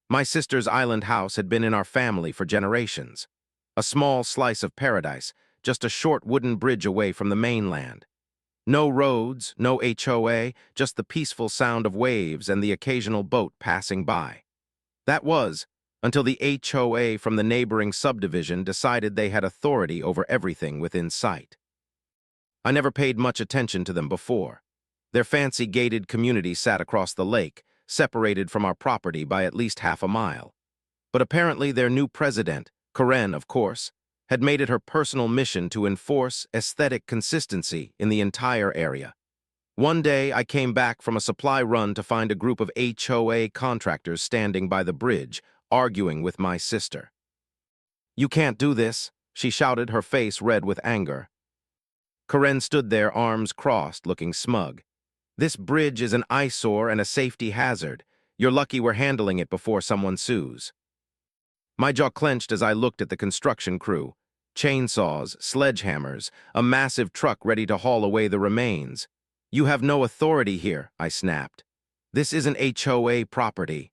My sister's island house had been in our family for generations. A small slice of paradise, just a short wooden bridge away from the mainland. No roads, no HOA, just the peaceful sound of waves and the occasional boat passing by. That was, until the HOA from the neighboring subdivision decided they had authority over everything within sight. I never paid much attention to them before. Their fancy gated community sat across the lake, separated from our property by at least half a mile. But apparently their new president, Karen, of course, had made it her personal mission to enforce aesthetic consistency in the entire area. One day, I came back from a supply run to find a group of HOA contractors standing by the bridge, arguing with my sister. "You can't do this," she shouted, her face red with anger. Karen stood there, arms crossed, looking smug. "This bridge is an eyesore and a safety hazard. You're lucky we're handling it before someone sues." My jaw clenched as I looked at the construction crew. Chainsaws, sledgehammers, a massive truck ready to haul away the remains. "You have no authority here," I snapped. "This isn't HOA property."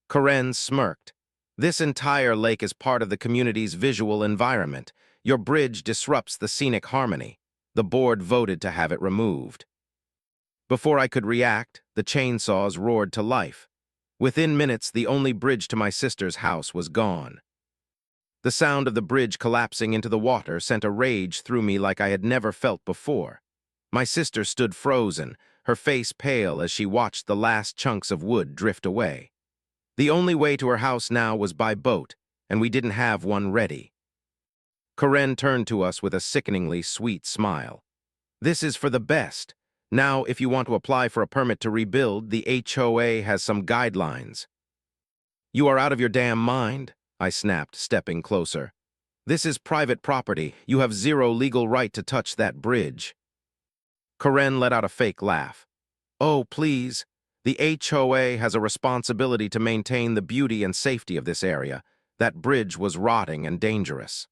Karen smirked. "This entire lake is part of the community's visual environment. Your bridge disrupts the scenic harmony. The board voted to have it removed." Before I could react, the chainsaws roared to life. Within minutes, the only bridge to my sister's house was gone. The sound of the bridge collapsing into the water sent a rage through me like I had never felt before. My sister stood frozen, her face pale as she watched the last chunks of wood drift away. The only way to her house now was by boat, and we didn't have one ready. Karen turned to us with a sickeningly sweet smile. "This is for the best. Now, if you want to apply for a permit to rebuild, the HOA has some guidelines." "You are out of your damn mind," I snapped, stepping closer. "This is private property. You have zero legal right to touch that bridge." Karen let out a fake laugh. "Oh, please. The HOA has a responsibility to maintain the beauty and safety of this area. That bridge was rotting and dangerous."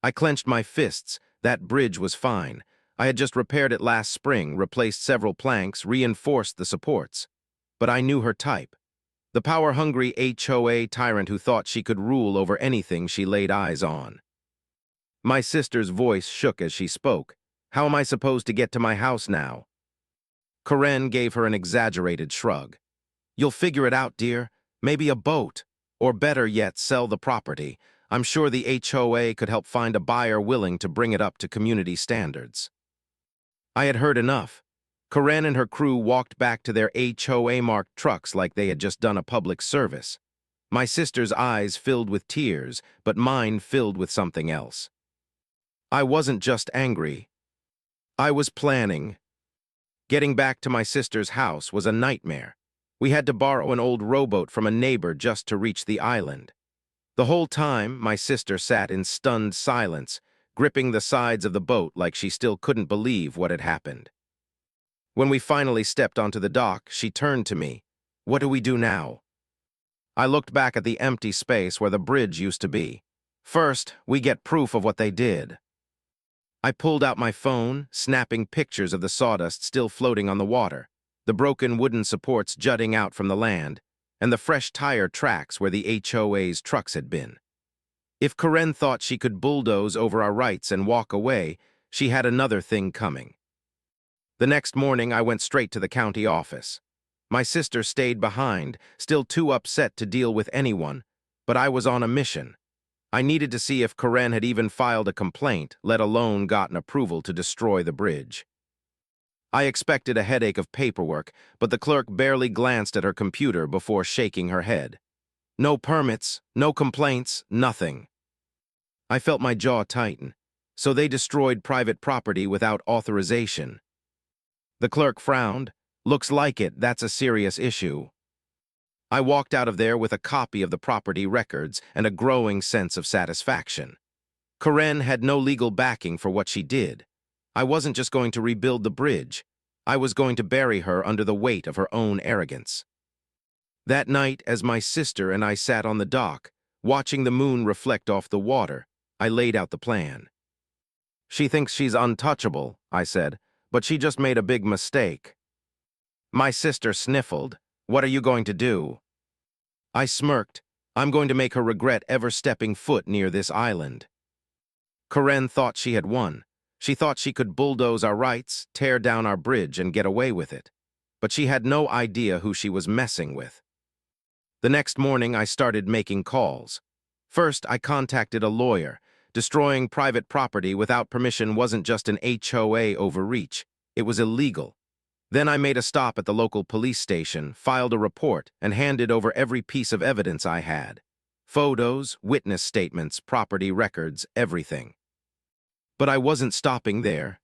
I clenched my fists. That bridge was fine. I had just repaired it last spring, replaced several planks, reinforced the supports. But I knew her type. The power-hungry HOA tyrant who thought she could rule over anything she laid eyes on. My sister's voice shook as she spoke. "How am I supposed to get to my house now?" Karen gave her an exaggerated shrug. "You'll figure it out, dear. Maybe a boat. Or better yet, sell the property. I'm sure the HOA could help find a buyer willing to bring it up to community standards." I had heard enough. Karen and her crew walked back to their HOA-marked trucks like they had just done a public service. My sister's eyes filled with tears, but mine filled with something else. I wasn't just angry. I was planning. Getting back to my sister's house was a nightmare. We had to borrow an old rowboat from a neighbor just to reach the island. The whole time, my sister sat in stunned silence, gripping the sides of the boat like she still couldn't believe what had happened. When we finally stepped onto the dock, she turned to me. "What do we do now?" I looked back at the empty space where the bridge used to be. "First, we get proof of what they did." I pulled out my phone, snapping pictures of the sawdust still floating on the water, the broken wooden supports jutting out from the land, and the fresh tire tracks where the HOA's trucks had been. If Karen thought she could bulldoze over our rights and walk away, she had another thing coming. The next morning, I went straight to the county office. My sister stayed behind, still too upset to deal with anyone, but I was on a mission. I needed to see if Karen had even filed a complaint, let alone gotten approval to destroy the bridge. I expected a headache of paperwork, but the clerk barely glanced at her computer before shaking her head. No permits, no complaints, nothing. I felt my jaw tighten. So they destroyed private property without authorization. The clerk frowned. "Looks like it, that's a serious issue." I walked out of there with a copy of the property records and a growing sense of satisfaction. Karen had no legal backing for what she did. I wasn't just going to rebuild the bridge. I was going to bury her under the weight of her own arrogance. That night, as my sister and I sat on the dock, watching the moon reflect off the water, I laid out the plan. "She thinks she's untouchable," I said, "but she just made a big mistake." My sister sniffled. "What are you going to do?" I smirked. I'm going to make her regret ever stepping foot near this island. Karen thought she had won. She thought she could bulldoze our rights, tear down our bridge, and get away with it. But she had no idea who she was messing with. The next morning, I started making calls. First, I contacted a lawyer. Destroying private property without permission wasn't just an HOA overreach. It was illegal. Then I made a stop at the local police station, filed a report, and handed over every piece of evidence I had. Photos, witness statements, property records, everything. But I wasn't stopping there.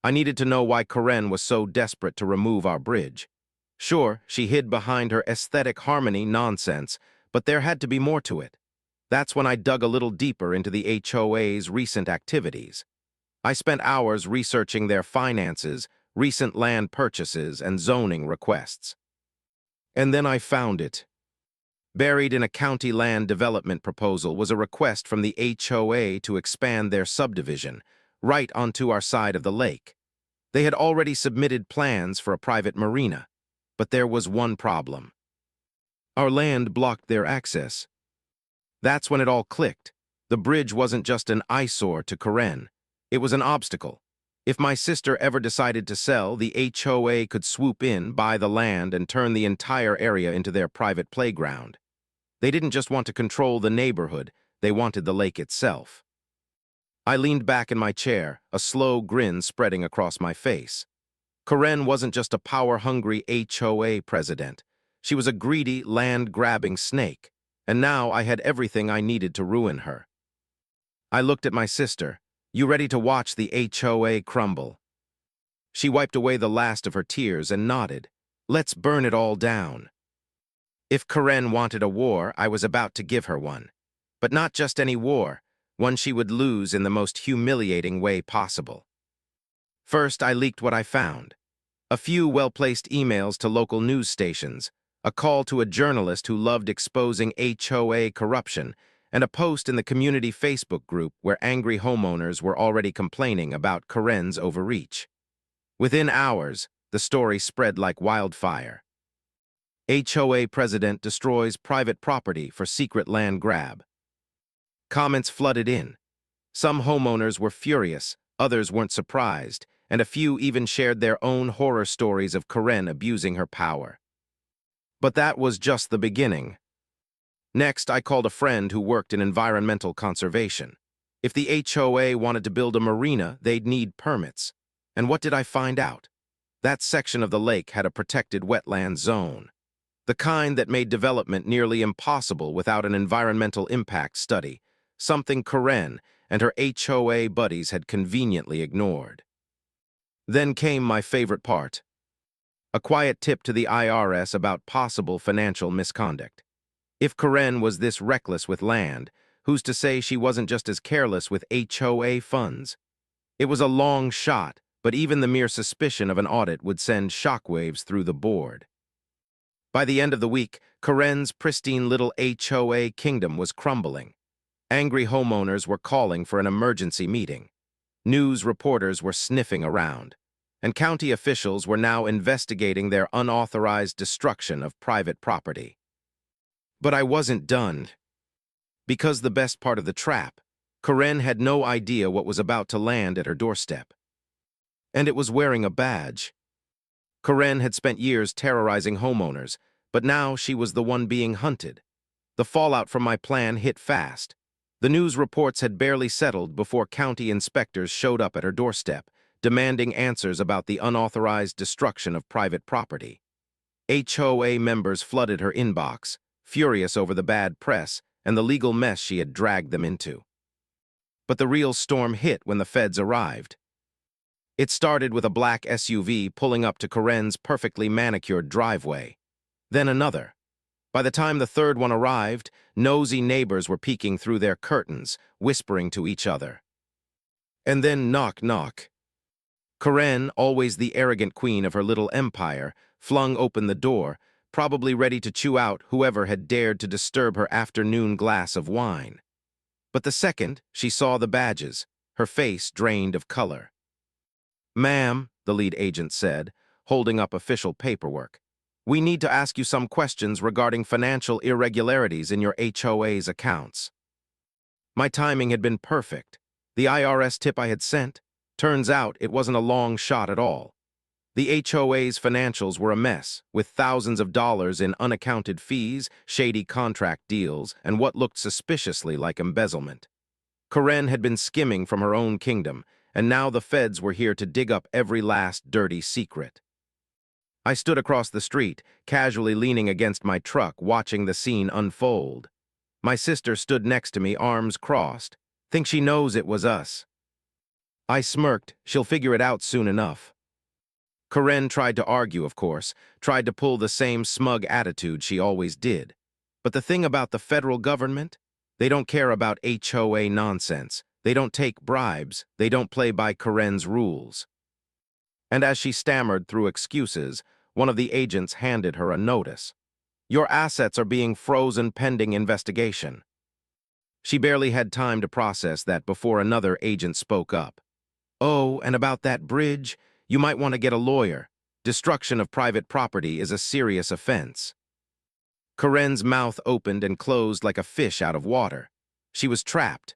I needed to know why Karen was so desperate to remove our bridge. Sure, she hid behind her aesthetic harmony nonsense, but there had to be more to it. That's when I dug a little deeper into the HOA's recent activities. I spent hours researching their finances, recent land purchases, and zoning requests. And then I found it. Buried in a county land development proposal was a request from the HOA to expand their subdivision, right onto our side of the lake. They had already submitted plans for a private marina, but there was one problem. Our land blocked their access. That's when it all clicked. The bridge wasn't just an eyesore to Karen. It was an obstacle. If my sister ever decided to sell, the HOA could swoop in, buy the land, and turn the entire area into their private playground. They didn't just want to control the neighborhood, they wanted the lake itself. I leaned back in my chair, a slow grin spreading across my face. Karen wasn't just a power-hungry HOA president. She was a greedy, land-grabbing snake, and now I had everything I needed to ruin her. I looked at my sister. You ready to watch the HOA crumble? She wiped away the last of her tears and nodded. Let's burn it all down. If Karen wanted a war, I was about to give her one. But not just any war, one she would lose in the most humiliating way possible. First, I leaked what I found. A few well-placed emails to local news stations, a call to a journalist who loved exposing HOA corruption, and a post in the community Facebook group where angry homeowners were already complaining about Karen's overreach. Within hours, the story spread like wildfire. HOA president destroys private property for secret land grab. Comments flooded in. Some homeowners were furious, others weren't surprised, and a few even shared their own horror stories of Karen abusing her power. But that was just the beginning. Next, I called a friend who worked in environmental conservation. If the HOA wanted to build a marina, they'd need permits. And what did I find out? That section of the lake had a protected wetland zone. The kind that made development nearly impossible without an environmental impact study, something Karen and her HOA buddies had conveniently ignored. Then came my favorite part. A quiet tip to the IRS about possible financial misconduct. If Karen was this reckless with land, who's to say she wasn't just as careless with HOA funds? It was a long shot, but even the mere suspicion of an audit would send shockwaves through the board. By the end of the week, Karen's pristine little HOA kingdom was crumbling. Angry homeowners were calling for an emergency meeting. News reporters were sniffing around, and county officials were now investigating their unauthorized destruction of private property. But I wasn't done. Because the best part of the trap, Karen had no idea what was about to land at her doorstep. And it was wearing a badge. Karen had spent years terrorizing homeowners, but now she was the one being hunted. The fallout from my plan hit fast. The news reports had barely settled before county inspectors showed up at her doorstep, demanding answers about the unauthorized destruction of private property. HOA members flooded her inbox, furious over the bad press and the legal mess she had dragged them into. But the real storm hit when the feds arrived. It started with a black SUV pulling up to Karen's perfectly manicured driveway. Then another. By the time the third one arrived, nosy neighbors were peeking through their curtains, whispering to each other. And then knock, knock. Karen, always the arrogant queen of her little empire, flung open the door, probably ready to chew out whoever had dared to disturb her afternoon glass of wine. But the second she saw the badges, her face drained of color. "Ma'am," the lead agent said, holding up official paperwork, We need to ask you some questions regarding financial irregularities in your HOA's accounts. My timing had been perfect. The IRS tip I had sent, turns out it wasn't a long shot at all. The HOA's financials were a mess, with thousands of dollars in unaccounted fees, shady contract deals, and what looked suspiciously like embezzlement. Karen had been skimming from her own kingdom, and now the feds were here to dig up every last dirty secret. I stood across the street, casually leaning against my truck, watching the scene unfold. My sister stood next to me, arms crossed. Think she knows it was us. I smirked. She'll figure it out soon enough. Karen tried to argue, of course, tried to pull the same smug attitude she always did. But the thing about the federal government? They don't care about HOA nonsense. They don't take bribes. They don't play by Karen's rules. And as she stammered through excuses, one of the agents handed her a notice. Your assets are being frozen pending investigation. She barely had time to process that before another agent spoke up. Oh, and about that bridge, you might want to get a lawyer. Destruction of private property is a serious offense. Karen's mouth opened and closed like a fish out of water. She was trapped.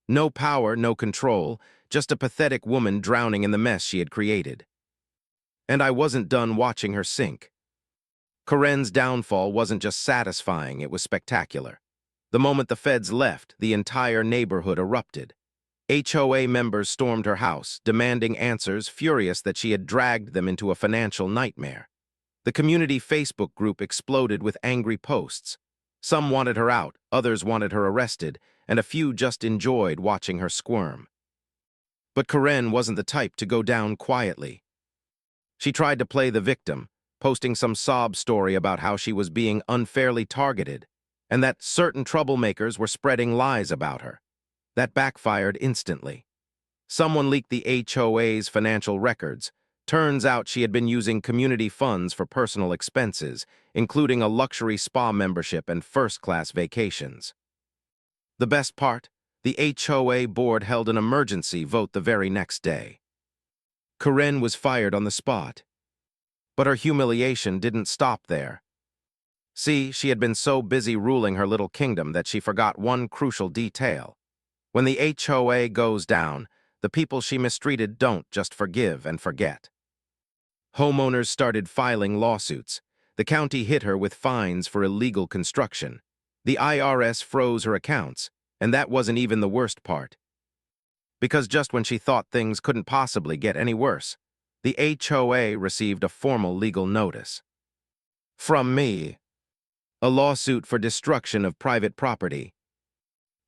No power, no control, just a pathetic woman drowning in the mess she had created. And I wasn't done watching her sink. Karen's downfall wasn't just satisfying, it was spectacular. The moment the feds left, the entire neighborhood erupted. HOA members stormed her house, demanding answers, furious that she had dragged them into a financial nightmare. The community Facebook group exploded with angry posts. Some wanted her out, others wanted her arrested, and a few just enjoyed watching her squirm. But Karen wasn't the type to go down quietly. She tried to play the victim, posting some sob story about how she was being unfairly targeted, and that certain troublemakers were spreading lies about her. That backfired instantly. Someone leaked the HOA's financial records. Turns out she had been using community funds for personal expenses, including a luxury spa membership and first-class vacations. The best part? The HOA board held an emergency vote the very next day. Karen was fired on the spot. But her humiliation didn't stop there. See, she had been so busy ruling her little kingdom that she forgot one crucial detail. When the HOA goes down, the people she mistreated don't just forgive and forget. Homeowners started filing lawsuits. The county hit her with fines for illegal construction. The IRS froze her accounts, and that wasn't even the worst part. Because just when she thought things couldn't possibly get any worse, the HOA received a formal legal notice. From me. A lawsuit for destruction of private property.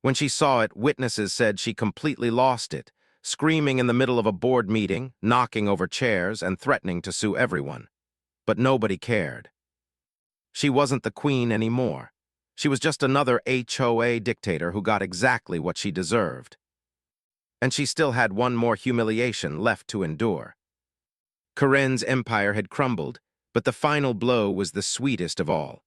When she saw it, witnesses said she completely lost it, screaming in the middle of a board meeting, knocking over chairs, and threatening to sue everyone. But nobody cared. She wasn't the queen anymore. She was just another HOA dictator who got exactly what she deserved. And she still had one more humiliation left to endure. Karen's empire had crumbled, but the final blow was the sweetest of all.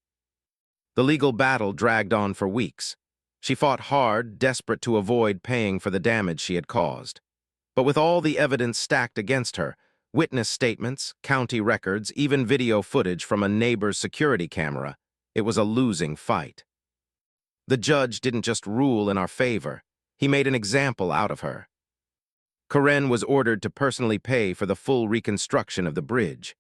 The legal battle dragged on for weeks. She fought hard, desperate to avoid paying for the damage she had caused. But with all the evidence stacked against her, witness statements, county records, even video footage from a neighbor's security camera, it was a losing fight. The judge didn't just rule in our favor, he made an example out of her. Karen was ordered to personally pay for the full reconstruction of the bridge.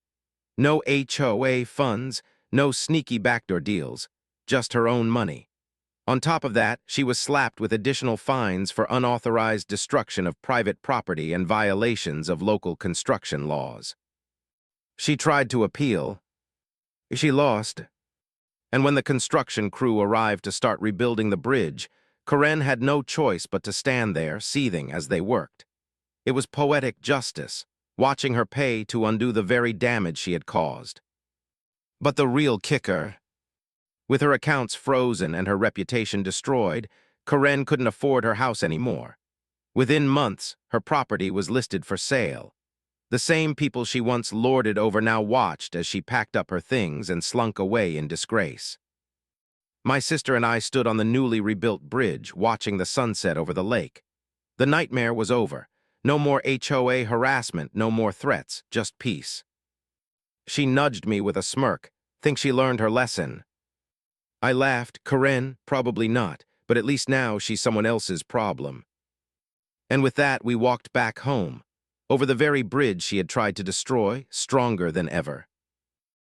No HOA funds, no sneaky backdoor deals, just her own money. On top of that, she was slapped with additional fines for unauthorized destruction of private property and violations of local construction laws. She tried to appeal. She lost. And when the construction crew arrived to start rebuilding the bridge, Karen had no choice but to stand there, seething as they worked. It was poetic justice, watching her pay to undo the very damage she had caused. But the real kicker... With her accounts frozen and her reputation destroyed, Karen couldn't afford her house anymore. Within months, her property was listed for sale. The same people she once lorded over now watched as she packed up her things and slunk away in disgrace. My sister and I stood on the newly rebuilt bridge, watching the sunset over the lake. The nightmare was over. No more HOA harassment, no more threats, just peace. She nudged me with a smirk. Think she learned her lesson? I laughed. Karen, probably not, but at least now she's someone else's problem. And with that, we walked back home, over the very bridge she had tried to destroy, stronger than ever.